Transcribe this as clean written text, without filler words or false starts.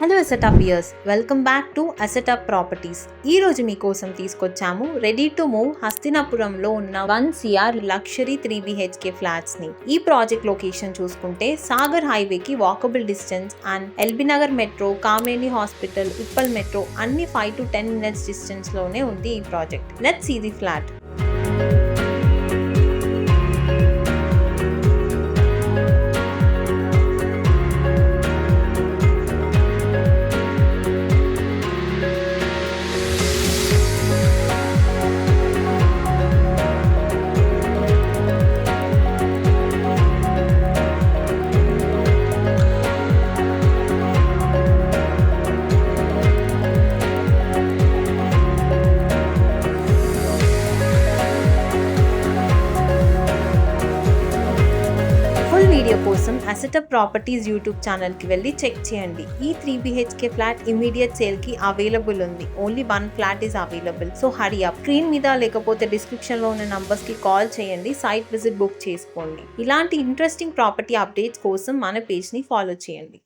Hello Assetupiers, welcome back to Assetup properties. ఈ రోజు మీకోసం తీసుకొచ్చాము రెడీ టు మూవ్ హస్తినాపురంలో ఉన్న 1 CR లగ్జరీ 3 BHK ఫ్లాట్స్ ని. ఈ ప్రాజెక్ట్ లొకేషన్ చూసుకుంటే సాగర్ హైవేకి walkable distance and LB Nagar metro, Kamineni hospital, Uppal metro అన్ని 5 to 10 minutes డిస్టెన్స్ లోనే ఉంది ఈ project. Let's see the flat. Full video కోసం అసెటప్ ప్రాపర్టీస్ యూట్యూబ్ ఛానల్కి వెళ్ళి చెక్ చేయండి. ఈ 3 BHK ఫ్లాట్ ఇమీడియట్ సేల్కి అవైలబుల్ ఉంది. Only 1 flat is available. So hurry up. Screen మీద లేకపోతే డిస్క్రిప్షన్లో ఉన్న నంబర్స్కి కాల్ చేయండి, సైట్ విజిట్ బుక్ చేసుకోండి. ఇలాంటి ఇంట్రెస్టింగ్ ప్రాపర్టీ అప్డేట్స్ కోసం మన పేజ్ని ఫాలో చేయండి.